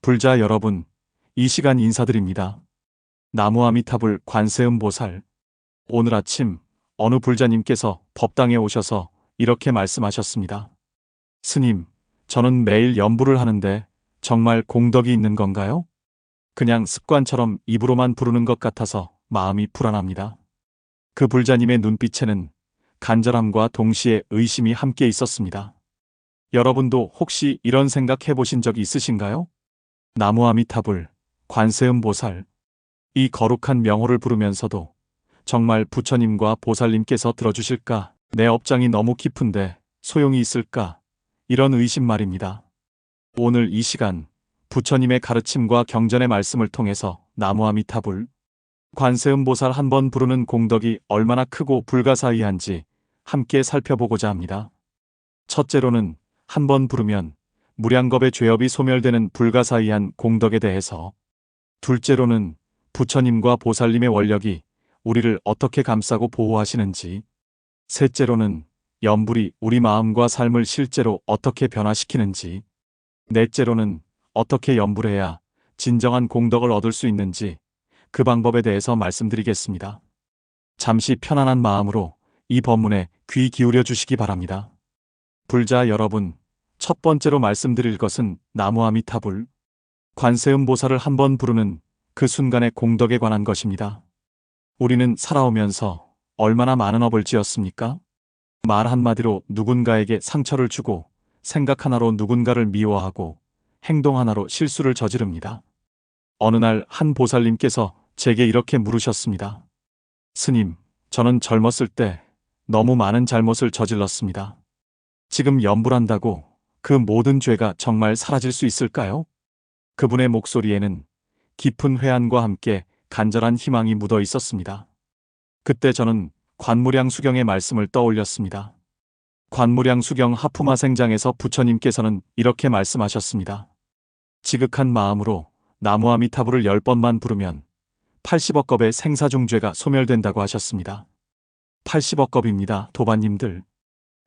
불자 여러분, 이 시간 인사드립니다. 나무아미타불 관세음보살. 오늘 아침 어느 불자님께서 법당에 오셔서 이렇게 말씀하셨습니다. 스님, 저는 매일 연부를 하는데 정말 공덕이 있는 건가요? 그냥 습관처럼 입으로만 부르는 것 같아서 마음이 불안합니다. 그 불자님의 눈빛에는 간절함과 동시에 의심이 함께 있었습니다. 여러분도 혹시 이런 생각 해보신 적이 있으신가요? 나무아미타불 관세음보살. 이 거룩한 명호를 부르면서도 정말 부처님과 보살님께서 들어주실까? 내 업장이 너무 깊은데 소용이 있을까? 이런 의심 말입니다. 오늘 이 시간 부처님의 가르침과 경전의 말씀을 통해서 나무아미타불 관세음보살 한 번 부르는 공덕이 얼마나 크고 불가사의한지 함께 살펴보고자 합니다. 첫째로는 한 번 부르면 무량겁의 죄업이 소멸되는 불가사의한 공덕에 대해서, 둘째로는 부처님과 보살님의 원력이 우리를 어떻게 감싸고 보호하시는지, 셋째로는 연불이 우리 마음과 삶을 실제로 어떻게 변화시키는지, 넷째로는 어떻게 연불해야 진정한 공덕을 얻을 수 있는지 그 방법에 대해서 말씀드리겠습니다. 잠시 편안한 마음으로 이 법문에 귀 기울여 주시기 바랍니다. 불자 여러분, 첫 번째로 말씀드릴 것은 나무아미타불 관세음보살을 한 번 부르는 그 순간의 공덕에 관한 것입니다. 우리는 살아오면서 얼마나 많은 업을 지었습니까? 말 한마디로 누군가에게 상처를 주고, 생각 하나로 누군가를 미워하고, 행동 하나로 실수를 저지릅니다. 어느 날 한 보살님께서 제게 이렇게 물으셨습니다. 스님, 저는 젊었을 때 너무 많은 잘못을 저질렀습니다. 지금 연불한다고 그 모든 죄가 정말 사라질 수 있을까요? 그분의 목소리에는 깊은 회한과 함께 간절한 희망이 묻어 있었습니다. 그때 저는 관무량수경의 말씀을 떠올렸습니다. 관무량수경 하프마생장에서 부처님께서는 이렇게 말씀하셨습니다. 지극한 마음으로 나무아미타불을 10번만 부르면 80억 겁의 생사중죄가 소멸된다고 하셨습니다. 80억 겁입니다, 도반님들.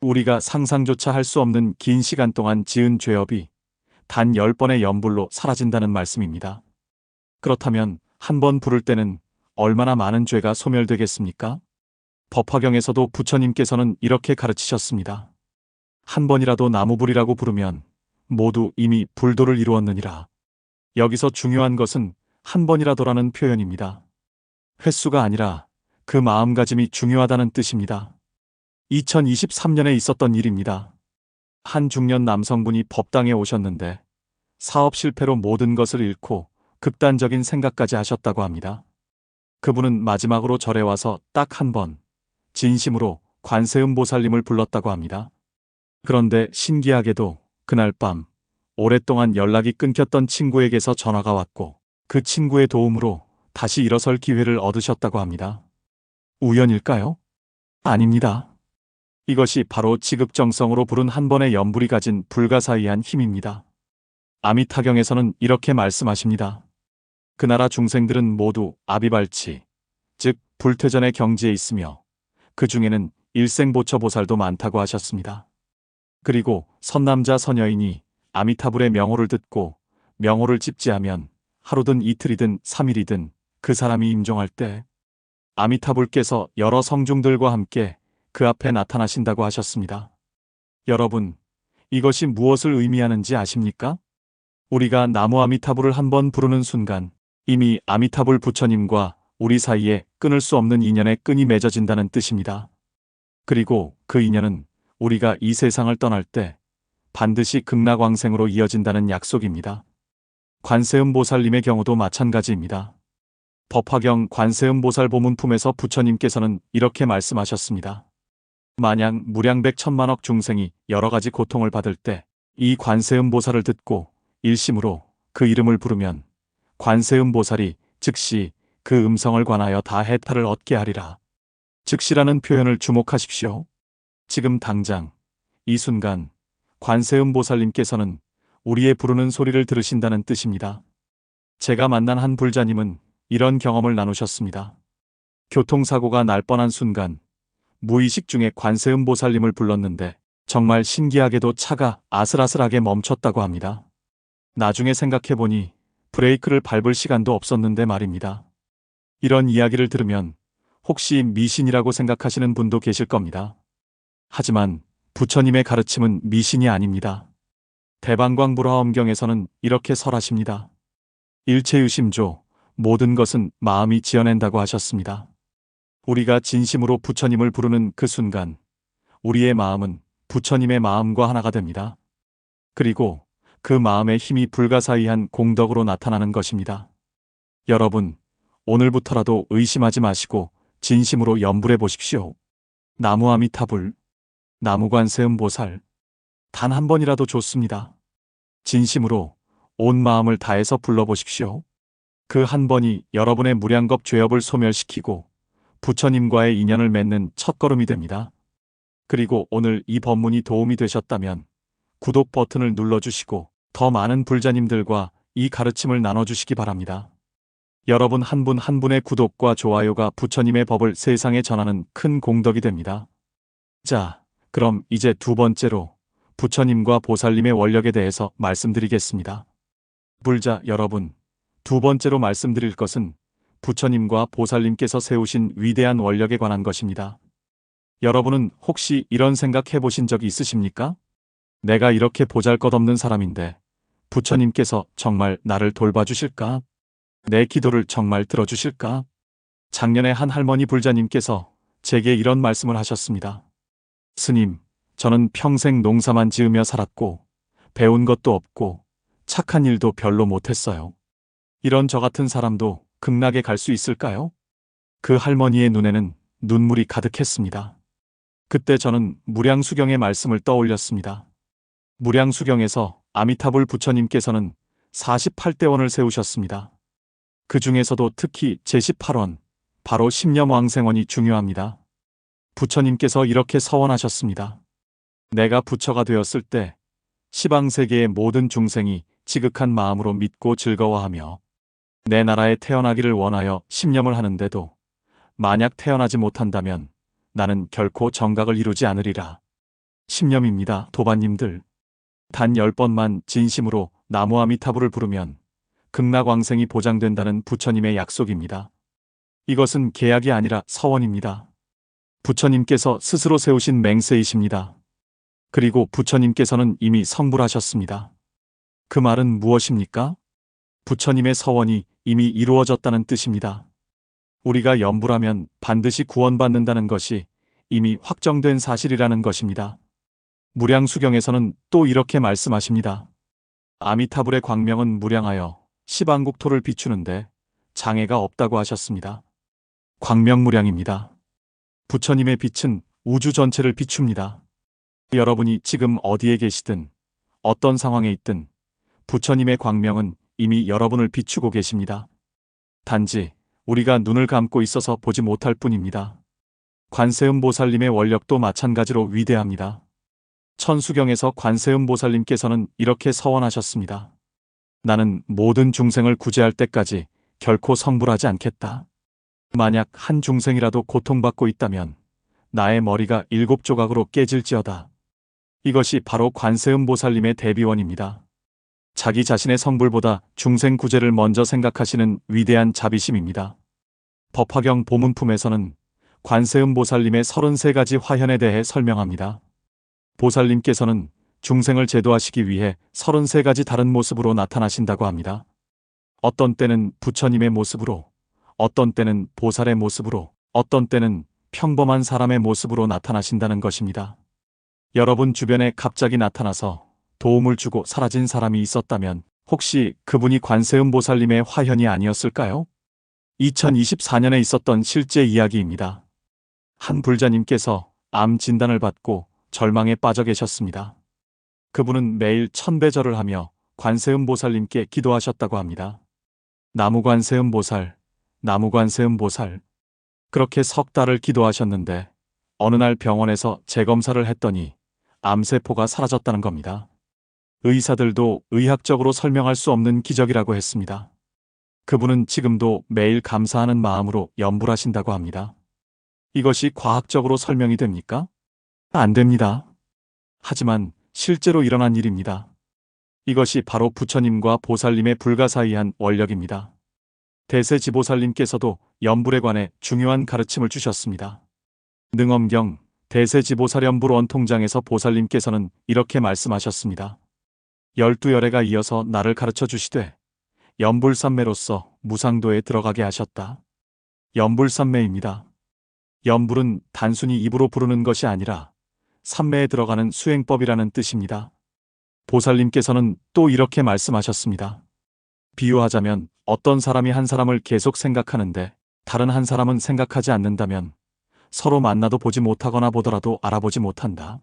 우리가 상상조차 할 수 없는 긴 시간 동안 지은 죄업이 단 10번의 연불로 사라진다는 말씀입니다. 그렇다면 한 번 부를 때는 얼마나 많은 죄가 소멸되겠습니까? 법화경에서도 부처님께서는 이렇게 가르치셨습니다. 한 번이라도 나무불이라고 부르면 모두 이미 불도를 이루었느니라. 여기서 중요한 것은 한 번이라도라는 표현입니다. 횟수가 아니라 그 마음가짐이 중요하다는 뜻입니다. 2023년에 있었던 일입니다. 한 중년 남성분이 법당에 오셨는데 사업 실패로 모든 것을 잃고 극단적인 생각까지 하셨다고 합니다. 그분은 마지막으로 절에 와서 딱 한 번 진심으로 관세음보살님을 불렀다고 합니다. 그런데 신기하게도 그날 밤 오랫동안 연락이 끊겼던 친구에게서 전화가 왔고, 그 친구의 도움으로 다시 일어설 기회를 얻으셨다고 합니다. 우연일까요? 아닙니다. 이것이 바로 지극정성으로 부른 한 번의 연불이 가진 불가사의한 힘입니다. 아미타경에서는 이렇게 말씀하십니다. 그 나라 중생들은 모두 아비발치, 즉 불퇴전의 경지에 있으며 그 중에는 일생보처보살도 많다고 하셨습니다. 그리고 선남자 선여인이 아미타불의 명호를 듣고 명호를 집지하면 하루든 이틀이든 3일이든 그 사람이 임종할 때 아미타불께서 여러 성중들과 함께 그 앞에 나타나신다고 하셨습니다. 여러분, 이것이 무엇을 의미하는지 아십니까? 우리가 나무아미타불을 한 번 부르는 순간 이미 아미타불 부처님과 우리 사이에 끊을 수 없는 인연의 끈이 맺어진다는 뜻입니다. 그리고 그 인연은 우리가 이 세상을 떠날 때 반드시 극락왕생으로 이어진다는 약속입니다. 관세음보살님의 경우도 마찬가지입니다. 법화경 관세음보살 보문품에서 부처님께서는 이렇게 말씀하셨습니다. 만약 무량백 천만억 중생이 여러 가지 고통을 받을 때 이 관세음보살을 듣고 일심으로 그 이름을 부르면 관세음보살이 즉시 그 음성을 관하여 다 해탈을 얻게 하리라. 즉시라는 표현을 주목하십시오. 지금 당장 이 순간 관세음보살님께서는 우리의 부르는 소리를 들으신다는 뜻입니다. 제가 만난 한 불자님은 이런 경험을 나누셨습니다. 교통사고가 날 뻔한 순간 무의식 중에 관세음보살님을 불렀는데 정말 신기하게도 차가 아슬아슬하게 멈췄다고 합니다. 나중에 생각해보니 브레이크를 밟을 시간도 없었는데 말입니다. 이런 이야기를 들으면 혹시 미신이라고 생각하시는 분도 계실 겁니다. 하지만 부처님의 가르침은 미신이 아닙니다. 대방광불화엄경에서는 이렇게 설하십니다. 일체유심조, 모든 것은 마음이 지어낸다고 하셨습니다. 우리가 진심으로 부처님을 부르는 그 순간 우리의 마음은 부처님의 마음과 하나가 됩니다. 그리고 그 마음의 힘이 불가사의한 공덕으로 나타나는 것입니다. 여러분, 오늘부터라도 의심하지 마시고 진심으로 염불해 보십시오. 나무아미타불, 나무관세음보살, 단 한 번이라도 좋습니다. 진심으로 온 마음을 다해서 불러보십시오. 그 한 번이 여러분의 무량겁 죄업을 소멸시키고 부처님과의 인연을 맺는 첫걸음이 됩니다. 그리고 오늘 이 법문이 도움이 되셨다면 구독 버튼을 눌러주시고 더 많은 불자님들과 이 가르침을 나눠주시기 바랍니다. 여러분 한 분 한 분의 구독과 좋아요가 부처님의 법을 세상에 전하는 큰 공덕이 됩니다. 자, 그럼 이제 두 번째로 부처님과 보살님의 원력에 대해서 말씀드리겠습니다. 불자 여러분, 두 번째로 말씀드릴 것은 부처님과 보살님께서 세우신 위대한 원력에 관한 것입니다. 여러분은 혹시 이런 생각 해보신 적이 있으십니까? 내가 이렇게 보잘것없는 사람인데 부처님께서 정말 나를 돌봐주실까? 내 기도를 정말 들어주실까? 작년에 한 할머니 불자님께서 제게 이런 말씀을 하셨습니다. 스님, 저는 평생 농사만 지으며 살았고 배운 것도 없고 착한 일도 별로 못했어요. 이런 저 같은 사람도 극락에 갈 수 있을까요? 그 할머니의 눈에는 눈물이 가득했습니다. 그때 저는 무량수경의 말씀을 떠올렸습니다. 무량수경에서 아미타불 부처님께서는 48대원을 세우셨습니다. 그 중에서도 특히 제18원, 바로 십념왕생원이 중요합니다. 부처님께서 이렇게 서원하셨습니다. 내가 부처가 되었을 때 시방세계의 모든 중생이 지극한 마음으로 믿고 즐거워하며 내 나라에 태어나기를 원하여 심념을 하는데도 만약 태어나지 못한다면 나는 결코 정각을 이루지 않으리라. 심념입니다, 도반님들. 단 10번만 진심으로 나무아미타불을 부르면 극락왕생이 보장된다는 부처님의 약속입니다. 이것은 계약이 아니라 서원입니다. 부처님께서 스스로 세우신 맹세이십니다. 그리고 부처님께서는 이미 성불하셨습니다. 그 말은 무엇입니까? 부처님의 서원이 이미 이루어졌다는 뜻입니다. 우리가 염불하면 반드시 구원받는다는 것이 이미 확정된 사실이라는 것입니다. 무량수경에서는 또 이렇게 말씀하십니다. 아미타불의 광명은 무량하여 시방국토를 비추는데 장애가 없다고 하셨습니다. 광명무량입니다. 부처님의 빛은 우주 전체를 비춥니다. 여러분이 지금 어디에 계시든 어떤 상황에 있든 부처님의 광명은 이미 여러분을 비추고 계십니다. 단지 우리가 눈을 감고 있어서 보지 못할 뿐입니다. 관세음보살님의 원력도 마찬가지로 위대합니다. 천수경에서 관세음보살님께서는 이렇게 서원하셨습니다. 나는 모든 중생을 구제할 때까지 결코 성불하지 않겠다. 만약 한 중생이라도 고통받고 있다면 나의 머리가 7조각으로 깨질지어다. 이것이 바로 관세음보살님의 대비원입니다. 자기 자신의 성불보다 중생 구제를 먼저 생각하시는 위대한 자비심입니다. 법화경 보문품에서는 관세음보살님의 33가지 화현에 대해 설명합니다. 보살님께서는 중생을 제도하시기 위해 33가지 다른 모습으로 나타나신다고 합니다. 어떤 때는 부처님의 모습으로, 어떤 때는 보살의 모습으로, 어떤 때는 평범한 사람의 모습으로 나타나신다는 것입니다. 여러분 주변에 갑자기 나타나서 도움을 주고 사라진 사람이 있었다면 혹시 그분이 관세음보살님의 화현이 아니었을까요? 2024년에 있었던 실제 이야기입니다. 한 불자님께서 암 진단을 받고 절망에 빠져 계셨습니다. 그분은 매일 1000배절을 하며 관세음보살님께 기도하셨다고 합니다. 나무관세음보살, 나무관세음보살. 그렇게 석 달을 기도하셨는데 어느 날 병원에서 재검사를 했더니 암세포가 사라졌다는 겁니다. 의사들도 의학적으로 설명할 수 없는 기적이라고 했습니다. 그분은 지금도 매일 감사하는 마음으로 염불하신다고 합니다. 이것이 과학적으로 설명이 됩니까? 안 됩니다. 하지만 실제로 일어난 일입니다. 이것이 바로 부처님과 보살님의 불가사의한 원력입니다. 대세지보살님께서도 연불에 관해 중요한 가르침을 주셨습니다. 능엄경 대세지보살연불 원통장에서 보살님께서는 이렇게 말씀하셨습니다. 12열애가 이어서 나를 가르쳐 주시되 연불삼매로서 무상도에 들어가게 하셨다. 연불삼매입니다. 연불은 단순히 입으로 부르는 것이 아니라 삼매에 들어가는 수행법이라는 뜻입니다. 보살님께서는 또 이렇게 말씀하셨습니다. 비유하자면 어떤 사람이 한 사람을 계속 생각하는데 다른 한 사람은 생각하지 않는다면 서로 만나도 보지 못하거나 보더라도 알아보지 못한다.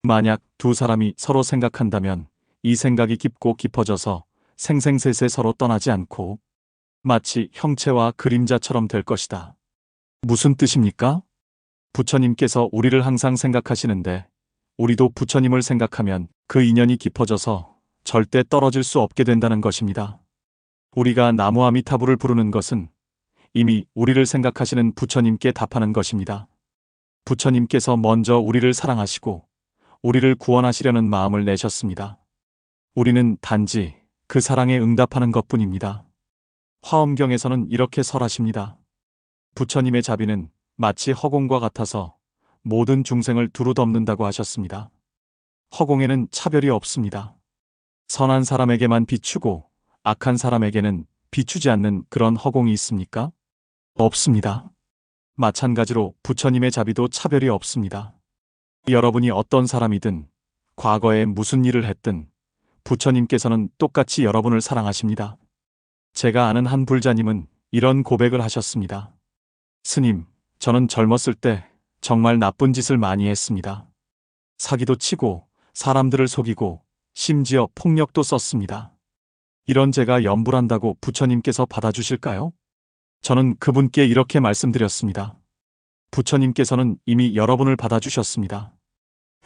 만약 두 사람이 서로 생각한다면 이 생각이 깊고 깊어져서 생생세세 서로 떠나지 않고 마치 형체와 그림자처럼 될 것이다. 무슨 뜻입니까? 부처님께서 우리를 항상 생각하시는데 우리도 부처님을 생각하면 그 인연이 깊어져서 절대 떨어질 수 없게 된다는 것입니다. 우리가 나무 아미타불을 부르는 것은 이미 우리를 생각하시는 부처님께 답하는 것입니다. 부처님께서 먼저 우리를 사랑하시고 우리를 구원하시려는 마음을 내셨습니다. 우리는 단지 그 사랑에 응답하는 것뿐입니다. 화엄경에서는 이렇게 설하십니다. 부처님의 자비는 마치 허공과 같아서 모든 중생을 두루 덮는다고 하셨습니다. 허공에는 차별이 없습니다. 선한 사람에게만 비추고 악한 사람에게는 비추지 않는 그런 허공이 있습니까? 없습니다. 마찬가지로 부처님의 자비도 차별이 없습니다. 여러분이 어떤 사람이든 과거에 무슨 일을 했든 부처님께서는 똑같이 여러분을 사랑하십니다. 제가 아는 한 불자님은 이런 고백을 하셨습니다. 스님, 저는 젊었을 때 정말 나쁜 짓을 많이 했습니다. 사기도 치고 사람들을 속이고 심지어 폭력도 썼습니다. 이런 제가 연불한다고 부처님께서 받아주실까요? 저는 그분께 이렇게 말씀드렸습니다. 부처님께서는 이미 여러분을 받아주셨습니다.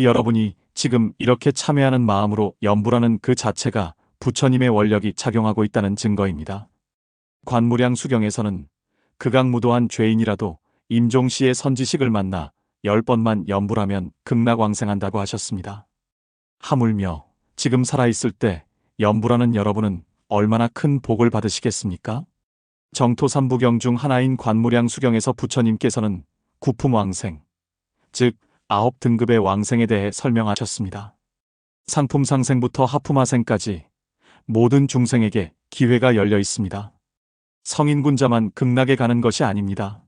여러분이 지금 이렇게 참회하는 마음으로 연불하는 그 자체가 부처님의 원력이 작용하고 있다는 증거입니다. 관무량 수경에서는 극악무도한 죄인이라도 임종시의 선지식을 만나 10번만 연불하면 극락왕생한다고 하셨습니다. 하물며 지금 살아있을 때 연불하는 여러분은 얼마나 큰 복을 받으시겠습니까? 정토삼부경 중 하나인 관무량 수경에서 부처님께서는 구품왕생, 즉 9등급의 왕생에 대해 설명하셨습니다. 상품상생부터 하품하생까지 모든 중생에게 기회가 열려 있습니다. 성인군자만 극락에 가는 것이 아닙니다.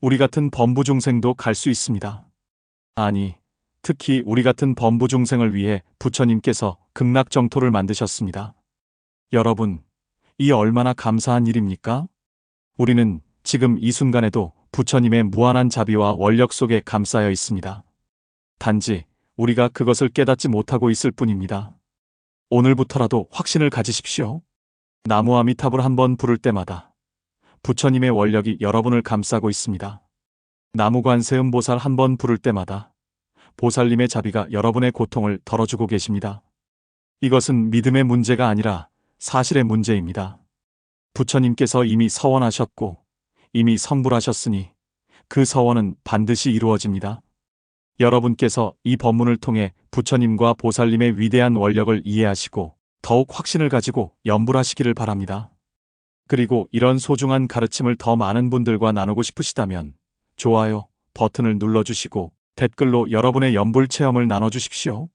우리 같은 범부 중생도 갈 수 있습니다. 아니, 특히 우리 같은 범부 중생을 위해 부처님께서 극락 정토를 만드셨습니다. 여러분, 이 얼마나 감사한 일입니까? 우리는 지금 이 순간에도 부처님의 무한한 자비와 원력 속에 감싸여 있습니다. 단지 우리가 그것을 깨닫지 못하고 있을 뿐입니다. 오늘부터라도 확신을 가지십시오. 나무 아미타불 한번 부를 때마다 부처님의 원력이 여러분을 감싸고 있습니다. 나무 관세음 보살 한번 부를 때마다 보살님의 자비가 여러분의 고통을 덜어주고 계십니다. 이것은 믿음의 문제가 아니라 사실의 문제입니다. 부처님께서 이미 서원하셨고 이미 성불하셨으니 그 서원은 반드시 이루어집니다. 여러분께서 이 법문을 통해 부처님과 보살님의 위대한 원력을 이해하시고 더욱 확신을 가지고 연불하시기를 바랍니다. 그리고 이런 소중한 가르침을 더 많은 분들과 나누고 싶으시다면 좋아요 버튼을 눌러주시고 댓글로 여러분의 연불 체험을 나눠주십시오.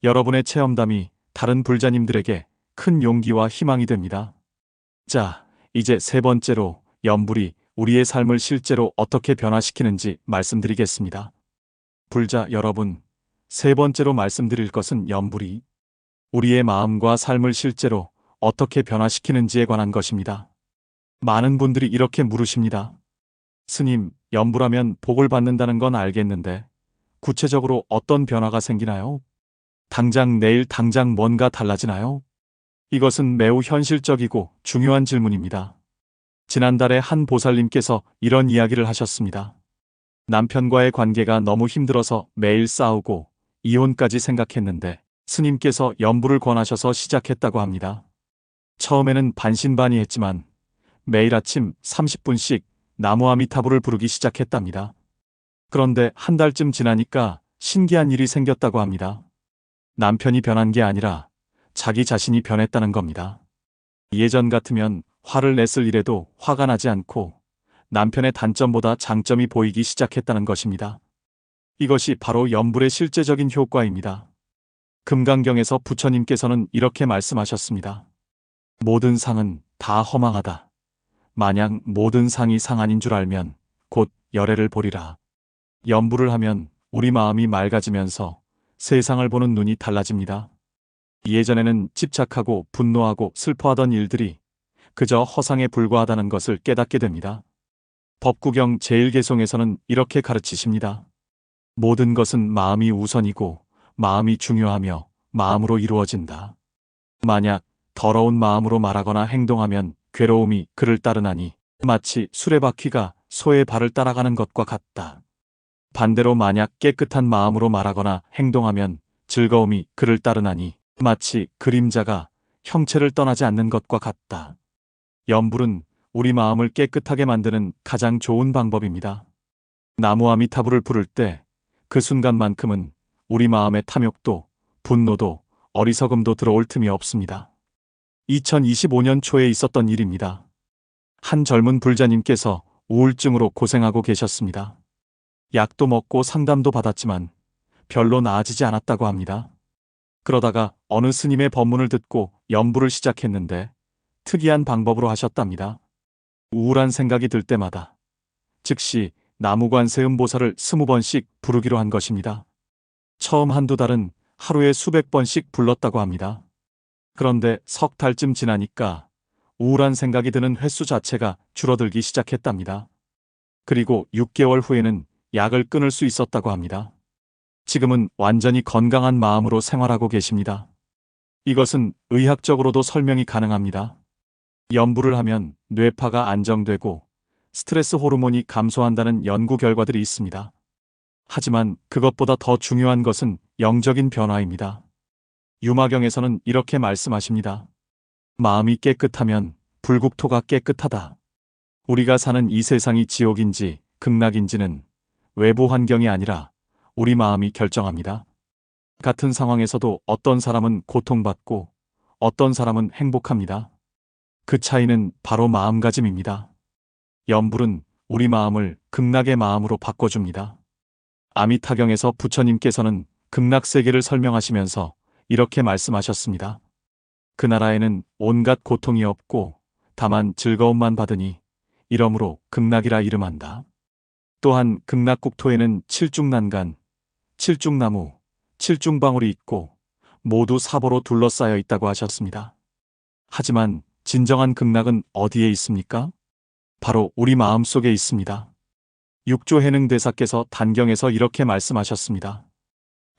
여러분의 체험담이 다른 불자님들에게 큰 용기와 희망이 됩니다. 자, 이제 세 번째로 연불이 우리의 삶을 실제로 어떻게 변화시키는지 말씀드리겠습니다. 불자 여러분, 세 번째로 말씀드릴 것은 연불이 우리의 마음과 삶을 실제로 어떻게 변화시키는지에 관한 것입니다. 많은 분들이 이렇게 물으십니다. 스님, 연불하면 복을 받는다는 건 알겠는데 구체적으로 어떤 변화가 생기나요? 당장 내일 당장 뭔가 달라지나요? 이것은 매우 현실적이고 중요한 질문입니다. 지난달에 한 보살님께서 이런 이야기를 하셨습니다. 남편과의 관계가 너무 힘들어서 매일 싸우고 이혼까지 생각했는데 스님께서 연불을 권하셔서 시작했다고 합니다. 처음에는 반신반의했지만 매일 아침 30분씩 나무 아미타불을 부르기 시작했답니다. 그런데 한 달쯤 지나니까 신기한 일이 생겼다고 합니다. 남편이 변한 게 아니라 자기 자신이 변했다는 겁니다. 예전 같으면 화를 냈을 일에도 화가 나지 않고 남편의 단점보다 장점이 보이기 시작했다는 것입니다. 이것이 바로 염불의 실제적인 효과입니다. 금강경에서 부처님께서는 이렇게 말씀하셨습니다. 모든 상은 다 허망하다. 만약 모든 상이 상 아닌 줄 알면 곧 열애를 보리라. 염불을 하면 우리 마음이 맑아지면서 세상을 보는 눈이 달라집니다. 예전에는 집착하고 분노하고 슬퍼하던 일들이 그저 허상에 불과하다는 것을 깨닫게 됩니다. 법구경 제1개송에서는 이렇게 가르치십니다. 모든 것은 마음이 우선이고 마음이 중요하며 마음으로 이루어진다. 만약 더러운 마음으로 말하거나 행동하면 괴로움이 그를 따르나니 마치 수레바퀴가 소의 발을 따라가는 것과 같다. 반대로 만약 깨끗한 마음으로 말하거나 행동하면 즐거움이 그를 따르나니 마치 그림자가 형체를 떠나지 않는 것과 같다. 염불은 우리 마음을 깨끗하게 만드는 가장 좋은 방법입니다. 나무 아미타불을 부를 때 그 순간만큼은 우리 마음의 탐욕도 분노도 어리석음도 들어올 틈이 없습니다. 2025년 초에 있었던 일입니다. 한 젊은 불자님께서 우울증으로 고생하고 계셨습니다. 약도 먹고 상담도 받았지만 별로 나아지지 않았다고 합니다. 그러다가 어느 스님의 법문을 듣고 염불을 시작했는데 특이한 방법으로 하셨답니다. 우울한 생각이 들 때마다 즉시 나무관세음보살을 20번씩 부르기로 한 것입니다. 처음 한두 달은 하루에 수백 번씩 불렀다고 합니다. 그런데 석 달쯤 지나니까 우울한 생각이 드는 횟수 자체가 줄어들기 시작했답니다. 그리고 6개월 후에는 약을 끊을 수 있었다고 합니다. 지금은 완전히 건강한 마음으로 생활하고 계십니다. 이것은 의학적으로도 설명이 가능합니다. 염불을 하면 뇌파가 안정되고 스트레스 호르몬이 감소한다는 연구 결과들이 있습니다. 하지만 그것보다 더 중요한 것은 영적인 변화입니다. 유마경에서는 이렇게 말씀하십니다. 마음이 깨끗하면 불국토가 깨끗하다. 우리가 사는 이 세상이 지옥인지 극락인지는 외부 환경이 아니라 우리 마음이 결정합니다. 같은 상황에서도 어떤 사람은 고통받고 어떤 사람은 행복합니다. 그 차이는 바로 마음가짐입니다. 염불은 우리 마음을 극락의 마음으로 바꿔줍니다. 아미타경에서 부처님께서는 극락세계를 설명하시면서 이렇게 말씀하셨습니다. 그 나라에는 온갖 고통이 없고 다만 즐거움만 받으니 이러므로 극락이라 이름한다. 또한 극락국토에는 칠중난간, 칠중나무, 칠중방울이 있고 모두 사보로 둘러싸여 있다고 하셨습니다. 하지만 진정한 극락은 어디에 있습니까? 바로 우리 마음 속에 있습니다. 육조해능대사께서 단경에서 이렇게 말씀하셨습니다.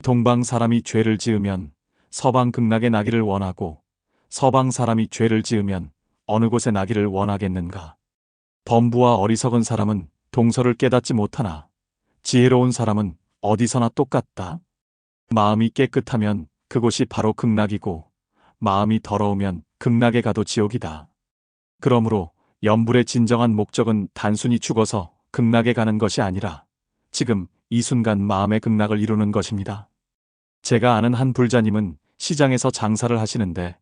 동방 사람이 죄를 지으면 서방 극락에 나기를 원하고 서방 사람이 죄를 지으면 어느 곳에 나기를 원하겠는가. 범부와 어리석은 사람은 동서를 깨닫지 못하나 지혜로운 사람은 어디서나 똑같다. 마음이 깨끗하면 그곳이 바로 극락이고 마음이 더러우면 극락에 가도 지옥이다. 그러므로 염불의 진정한 목적은 단순히 죽어서 극락에 가는 것이 아니라 지금 이 순간 마음의 극락을 이루는 것입니다. 제가 아는 한 불자님은 시장에서 장사를 하시는데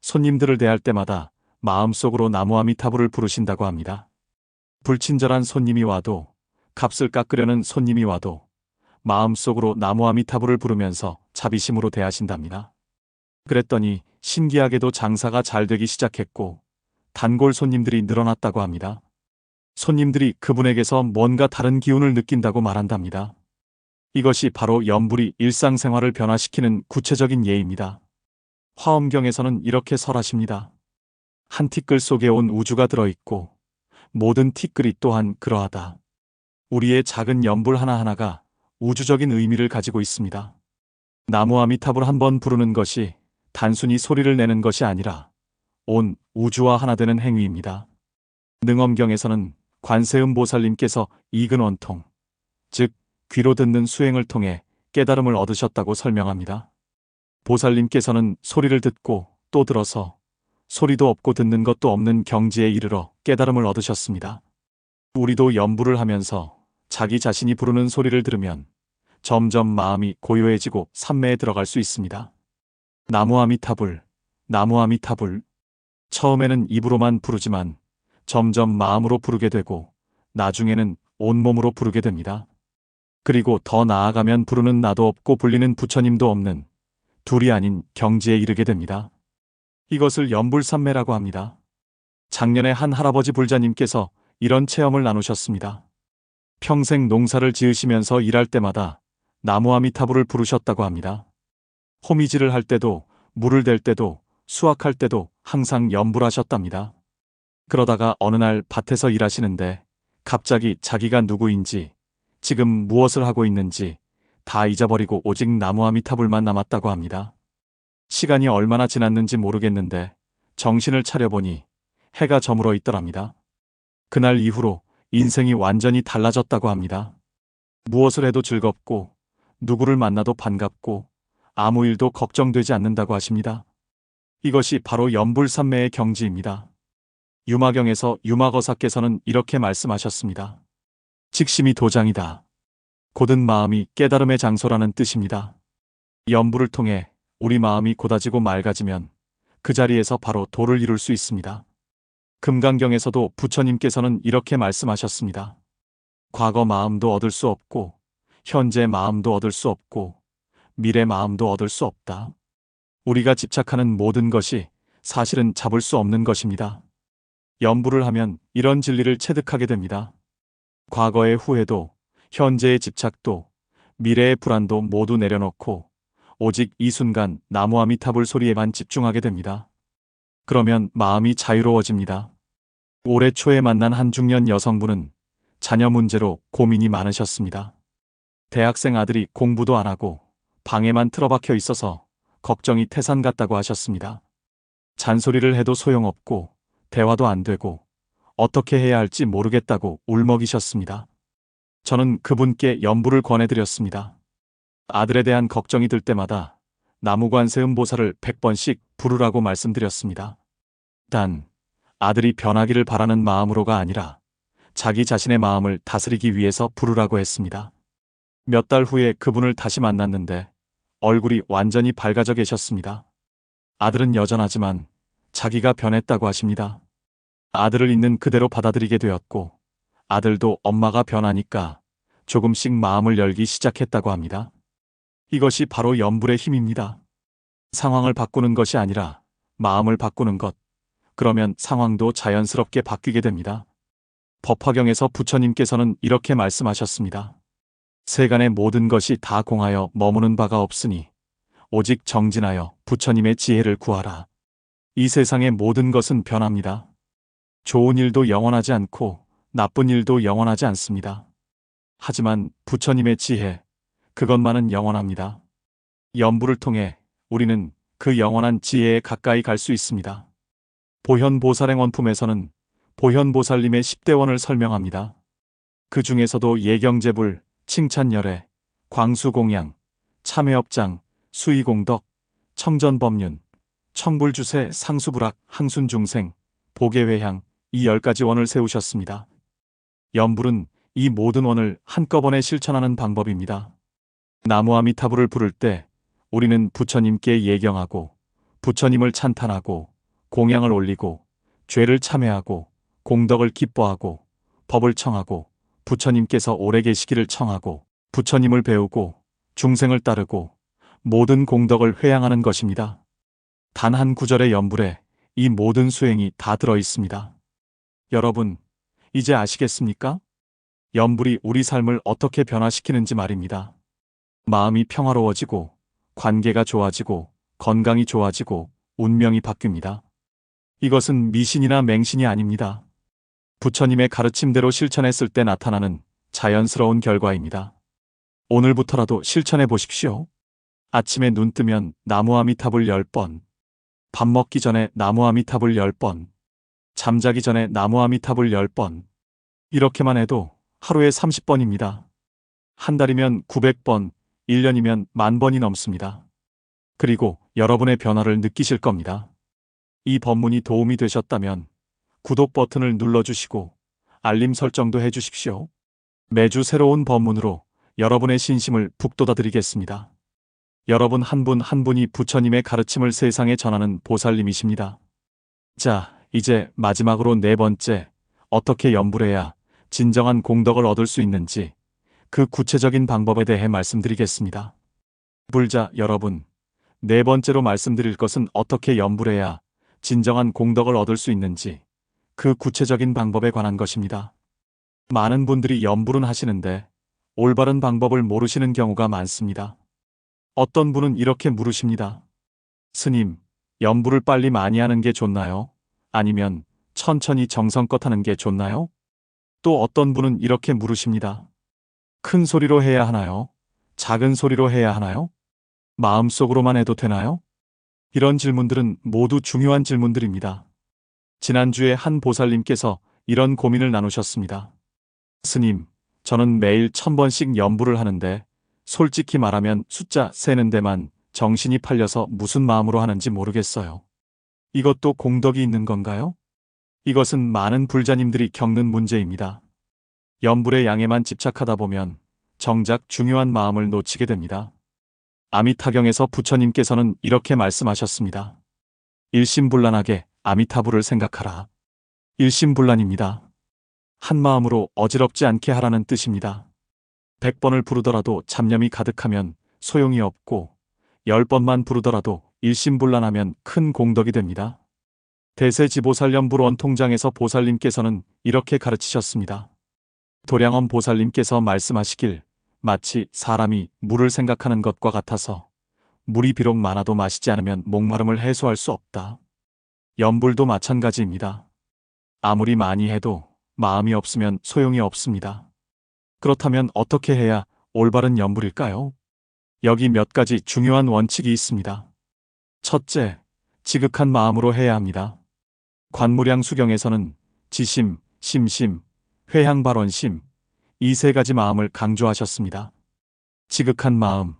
손님들을 대할 때마다 마음속으로 나무아미타불을 부르신다고 합니다. 불친절한 손님이 와도 값을 깎으려는 손님이 와도 마음속으로 나무아미타불을 부르면서 자비심으로 대하신답니다. 그랬더니 신기하게도 장사가 잘 되기 시작했고 단골 손님들이 늘어났다고 합니다. 손님들이 그분에게서 뭔가 다른 기운을 느낀다고 말한답니다. 이것이 바로 염불이 일상생활을 변화시키는 구체적인 예입니다. 화엄경에서는 이렇게 설하십니다. 한 티끌 속에 온 우주가 들어있고 모든 티끌이 또한 그러하다. 우리의 작은 염불 하나하나가 우주적인 의미를 가지고 있습니다. 나무아미타불 한 번 부르는 것이 단순히 소리를 내는 것이 아니라 온 우주와 하나 되는 행위입니다. 능엄경에서는 관세음보살님께서 이근원통, 즉 귀로 듣는 수행을 통해 깨달음을 얻으셨다고 설명합니다. 보살님께서는 소리를 듣고 또 들어서 소리도 없고 듣는 것도 없는 경지에 이르러 깨달음을 얻으셨습니다. 우리도 염불을 하면서 자기 자신이 부르는 소리를 들으면 점점 마음이 고요해지고 삼매에 들어갈 수 있습니다. 나무아미타불, 나무아미타불. 처음에는 입으로만 부르지만 점점 마음으로 부르게 되고 나중에는 온몸으로 부르게 됩니다. 그리고 더 나아가면 부르는 나도 없고 불리는 부처님도 없는 둘이 아닌 경지에 이르게 됩니다. 이것을 연불산매라고 합니다. 작년에 한 할아버지 불자님께서 이런 체험을 나누셨습니다. 평생 농사를 지으시면서 일할 때마다 나무아미타불을 부르셨다고 합니다. 호미질을 할 때도 물을 댈 때도 수확할 때도 항상 연불하셨답니다. 그러다가 어느 날 밭에서 일하시는데 갑자기 자기가 누구인지 지금 무엇을 하고 있는지 다 잊어버리고 오직 나무아미타불만 남았다고 합니다. 시간이 얼마나 지났는지 모르겠는데 정신을 차려보니 해가 저물어 있더랍니다. 그날 이후로 인생이 완전히 달라졌다고 합니다. 무엇을 해도 즐겁고 누구를 만나도 반갑고 아무 일도 걱정되지 않는다고 하십니다. 이것이 바로 연불산매의 경지입니다. 유마경에서 유마거사께서는 이렇게 말씀하셨습니다. 직심이 도장이다. 곧은 마음이 깨달음의 장소라는 뜻입니다. 연불을 통해 우리 마음이 곧아지고 맑아지면 그 자리에서 바로 도를 이룰 수 있습니다. 금강경에서도 부처님께서는 이렇게 말씀하셨습니다. 과거 마음도 얻을 수 없고 현재 마음도 얻을 수 없고 미래 마음도 얻을 수 없다. 우리가 집착하는 모든 것이 사실은 잡을 수 없는 것입니다. 연불을 하면 이런 진리를 체득하게 됩니다. 과거의 후회도 현재의 집착도 미래의 불안도 모두 내려놓고 오직 이 순간 나무아미타불 소리에만 집중하게 됩니다. 그러면 마음이 자유로워집니다. 올해 초에 만난 한 중년 여성분은 자녀 문제로 고민이 많으셨습니다. 대학생 아들이 공부도 안 하고 방에만 틀어박혀 있어서 걱정이 태산 같다고 하셨습니다. 잔소리를 해도 소용없고 대화도 안 되고 어떻게 해야 할지 모르겠다고 울먹이셨습니다. 저는 그분께 연불을 권해드렸습니다. 아들에 대한 걱정이 들 때마다 나무관세음보살을 100번씩 부르라고 말씀드렸습니다. 단, 아들이 변하기를 바라는 마음으로가 아니라 자기 자신의 마음을 다스리기 위해서 부르라고 했습니다. 몇 달 후에 그분을 다시 만났는데 얼굴이 완전히 밝아져 계셨습니다. 아들은 여전하지만 자기가 변했다고 하십니다. 아들을 있는 그대로 받아들이게 되었고 아들도 엄마가 변하니까 조금씩 마음을 열기 시작했다고 합니다. 이것이 바로 연불의 힘입니다. 상황을 바꾸는 것이 아니라 마음을 바꾸는 것. 그러면 상황도 자연스럽게 바뀌게 됩니다. 법화경에서 부처님께서는 이렇게 말씀하셨습니다. 세간의 모든 것이 다 공하여 머무는 바가 없으니 오직 정진하여 부처님의 지혜를 구하라. 이 세상의 모든 것은 변합니다. 좋은 일도 영원하지 않고 나쁜 일도 영원하지 않습니다. 하지만 부처님의 지혜, 그것만은 영원합니다. 연불을 통해 우리는 그 영원한 지혜에 가까이 갈 수 있습니다. 보현보살행 원품에서는 보현보살님의 10대원을 설명합니다. 그 중에서도 예경제불, 칭찬열애, 광수공양, 참회업장, 수의공덕, 청전법륜, 청불주세, 상수불악, 항순중생, 보계회향 이 10가지 원을 세우셨습니다. 연불은 이 모든 원을 한꺼번에 실천하는 방법입니다. 나무아미타불을 부를 때 우리는 부처님께 예경하고 부처님을 찬탄하고 공양을 올리고 죄를 참회하고 공덕을 기뻐하고 법을 청하고 부처님께서 오래 계시기를 청하고 부처님을 배우고 중생을 따르고 모든 공덕을 회양하는 것입니다. 단 한 구절의 연불에 이 모든 수행이 다 들어 있습니다. 여러분, 이제 아시겠습니까? 연불이 우리 삶을 어떻게 변화시키는지 말입니다. 마음이 평화로워지고 관계가 좋아지고 건강이 좋아지고 운명이 바뀝니다. 이것은 미신이나 맹신이 아닙니다. 부처님의 가르침대로 실천했을 때 나타나는 자연스러운 결과입니다. 오늘부터라도 실천해 보십시오. 아침에 눈 뜨면 나무아미타불 10번, 밥 먹기 전에 나무아미타불 10번, 잠자기 전에 나무아미타불 10번. 이렇게만 해도 하루에 30번입니다. 한 달이면 900번, 1년이면 10,000번이 넘습니다. 그리고 여러분의 변화를 느끼실 겁니다. 이 법문이 도움이 되셨다면 구독 버튼을 눌러주시고 알림 설정도 해주십시오. 매주 새로운 법문으로 여러분의 신심을 북돋아 드리겠습니다. 여러분 한 분 한 분이 부처님의 가르침을 세상에 전하는 보살님이십니다. 자, 이제 마지막으로 네 번째, 어떻게 염불해야 진정한 공덕을 얻을 수 있는지 그 구체적인 방법에 대해 말씀드리겠습니다. 불자 여러분, 네 번째로 말씀드릴 것은 어떻게 염불해야 진정한 공덕을 얻을 수 있는지 그 구체적인 방법에 관한 것입니다. 많은 분들이 염불은 하시는데 올바른 방법을 모르시는 경우가 많습니다. 어떤 분은 이렇게 물으십니다. 스님, 염불을 빨리 많이 하는 게 좋나요? 아니면 천천히 정성껏 하는 게 좋나요? 또 어떤 분은 이렇게 물으십니다. 큰 소리로 해야 하나요? 작은 소리로 해야 하나요? 마음속으로만 해도 되나요? 이런 질문들은 모두 중요한 질문들입니다. 지난주에 한 보살님께서 이런 고민을 나누셨습니다. 스님, 저는 매일 1000번씩 염불을 하는데 솔직히 말하면 숫자 세는 데만 정신이 팔려서 무슨 마음으로 하는지 모르겠어요. 이것도 공덕이 있는 건가요? 이것은 많은 불자님들이 겪는 문제입니다. 염불의 양에만 집착하다 보면 정작 중요한 마음을 놓치게 됩니다. 아미타경에서 부처님께서는 이렇게 말씀하셨습니다. 일심불란하게 아미타불을 생각하라. 일심불란입니다. 한 마음으로 어지럽지 않게 하라는 뜻입니다. 100번을 부르더라도 잡념이 가득하면 소용이 없고 10번만 부르더라도 일심불란하면 큰 공덕이 됩니다. 대세지보살 염불 원통장에서 보살님께서는 이렇게 가르치셨습니다. 도량엄 보살님께서 말씀하시길 마치 사람이 물을 생각하는 것과 같아서 물이 비록 많아도 마시지 않으면 목마름을 해소할 수 없다. 염불도 마찬가지입니다. 아무리 많이 해도 마음이 없으면 소용이 없습니다. 그렇다면 어떻게 해야 올바른 염불일까요? 여기 몇 가지 중요한 원칙이 있습니다. 첫째, 지극한 마음으로 해야 합니다. 관무량 수경에서는 지심, 심심, 회향발원심, 이 세 가지 마음을 강조하셨습니다. 지극한 마음,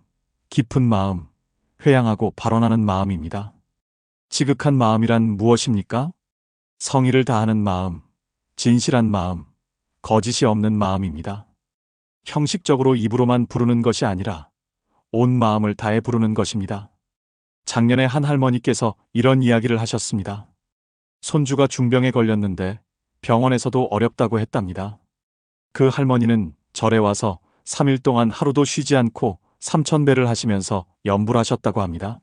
깊은 마음, 회향하고 발원하는 마음입니다. 지극한 마음이란 무엇입니까? 성의를 다하는 마음, 진실한 마음, 거짓이 없는 마음입니다. 형식적으로 입으로만 부르는 것이 아니라 온 마음을 다해 부르는 것입니다. 작년에 한 할머니께서 이런 이야기를 하셨습니다. 손주가 중병에 걸렸는데 병원에서도 어렵다고 했답니다. 그 할머니는 절에 와서 3일 동안 하루도 쉬지 않고 3000배를 하시면서 염불하셨다고 합니다.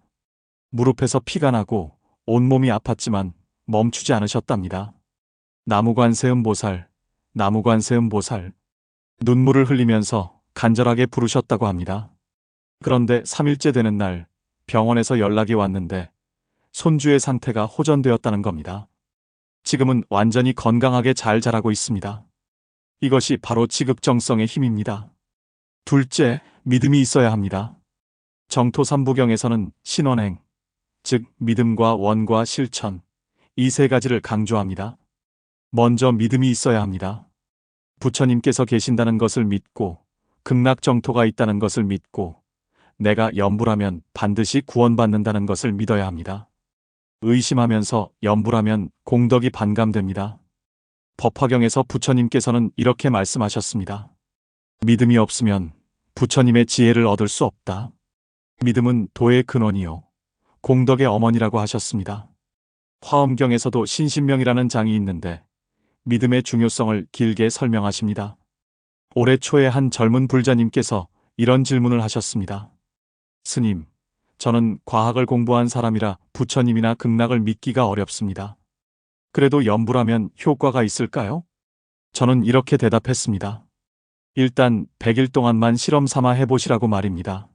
무릎에서 피가 나고 온몸이 아팠지만 멈추지 않으셨답니다. 나무관세음보살, 나무관세음보살, 눈물을 흘리면서 간절하게 부르셨다고 합니다. 그런데 3일째 되는 날 병원에서 연락이 왔는데 손주의 상태가 호전되었다는 겁니다. 지금은 완전히 건강하게 잘 자라고 있습니다. 이것이 바로 지극정성의 힘입니다. 둘째, 믿음이 있어야 합니다. 정토삼부경에서는 신원행, 즉 믿음과 원과 실천, 이 세 가지를 강조합니다. 먼저 믿음이 있어야 합니다. 부처님께서 계신다는 것을 믿고 극락정토가 있다는 것을 믿고 내가 염불하면 반드시 구원받는다는 것을 믿어야 합니다. 의심하면서 염불하면 공덕이 반감됩니다. 법화경에서 부처님께서는 이렇게 말씀하셨습니다. 믿음이 없으면 부처님의 지혜를 얻을 수 없다. 믿음은 도의 근원이요 공덕의 어머니라고 하셨습니다. 화엄경에서도 신신명이라는 장이 있는데 믿음의 중요성을 길게 설명하십니다. 올해 초에 한 젊은 불자님께서 이런 질문을 하셨습니다. 스님, 저는 과학을 공부한 사람이라 부처님이나 극락을 믿기가 어렵습니다. 그래도 염불하면 효과가 있을까요? 저는 이렇게 대답했습니다. 일단 100일 동안만 실험 삼아 해보시라고 말입니다.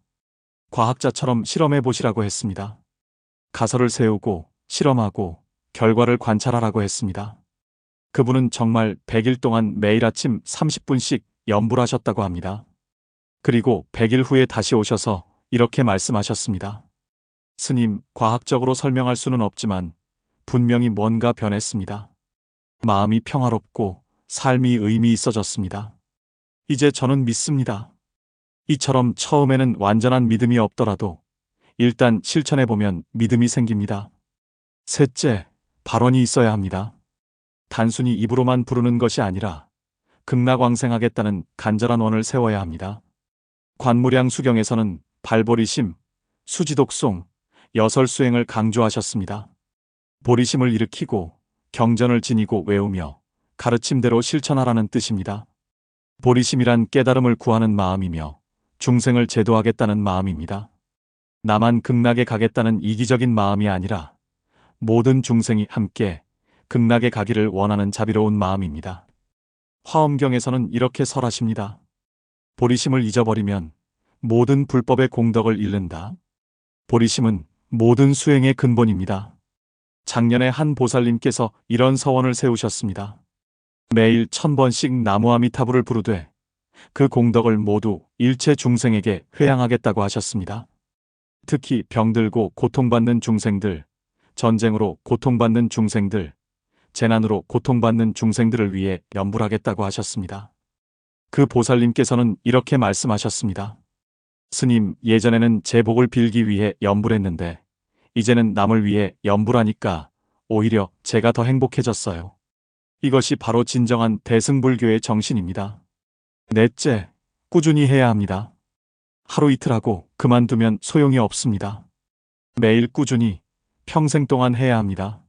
과학자처럼 실험해보시라고 했습니다. 가설을 세우고 실험하고 결과를 관찰하라고 했습니다. 그분은 정말 100일 동안 매일 아침 30분씩 염불하셨다고 합니다. 그리고 100일 후에 다시 오셔서 이렇게 말씀하셨습니다. 스님, 과학적으로 설명할 수는 없지만 분명히 뭔가 변했습니다. 마음이 평화롭고 삶이 의미 있어졌습니다. 이제 저는 믿습니다. 이처럼 처음에는 완전한 믿음이 없더라도 일단 실천해보면 믿음이 생깁니다. 셋째, 발원이 있어야 합니다. 단순히 입으로만 부르는 것이 아니라 극락왕생하겠다는 간절한 원을 세워야 합니다. 관무량 수경에서는 발보리심, 수지독송, 여설수행을 강조하셨습니다. 보리심을 일으키고 경전을 지니고 외우며 가르침대로 실천하라는 뜻입니다. 보리심이란 깨달음을 구하는 마음이며 중생을 제도하겠다는 마음입니다. 나만 극락에 가겠다는 이기적인 마음이 아니라 모든 중생이 함께 극락에 가기를 원하는 자비로운 마음입니다. 화엄경에서는 이렇게 설하십니다. 보리심을 잊어버리면 모든 불법의 공덕을 잃는다. 보리심은 모든 수행의 근본입니다. 작년에 한 보살님께서 이런 서원을 세우셨습니다. 매일 1000번씩 나무아미타불을 부르되 그 공덕을 모두 일체 중생에게 회양하겠다고 하셨습니다. 특히 병들고 고통받는 중생들, 전쟁으로 고통받는 중생들, 재난으로 고통받는 중생들을 위해 염불하겠다고 하셨습니다. 그 보살님께서는 이렇게 말씀하셨습니다. 스님, 예전에는 제 복을 빌기 위해 염불했는데 이제는 남을 위해 염불하니까 오히려 제가 더 행복해졌어요. 이것이 바로 진정한 대승불교의 정신입니다. 넷째, 꾸준히 해야 합니다. 하루 이틀 하고 그만두면 소용이 없습니다. 매일 꾸준히 평생 동안 해야 합니다.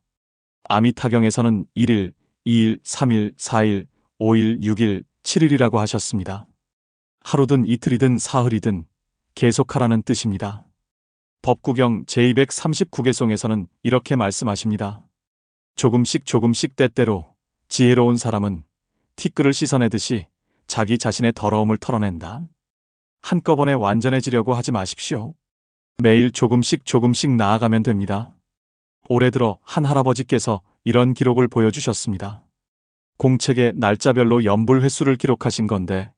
아미타경에서는 1일, 2일, 3일, 4일, 5일, 6일, 7일이라고 하셨습니다. 하루든 이틀이든 사흘이든 계속하라는 뜻입니다. 법구경 제239개송에서는 이렇게 말씀하십니다. 조금씩 조금씩 때때로 지혜로운 사람은 티끌을 씻어내듯이 자기 자신의 더러움을 털어낸다. 한꺼번에 완전해지려고 하지 마십시오. 매일 조금씩 조금씩 나아가면 됩니다. 올해 들어 한 할아버지께서 이런 기록을 보여주셨습니다. 공책에 날짜별로 염불 횟수를 기록하신 건데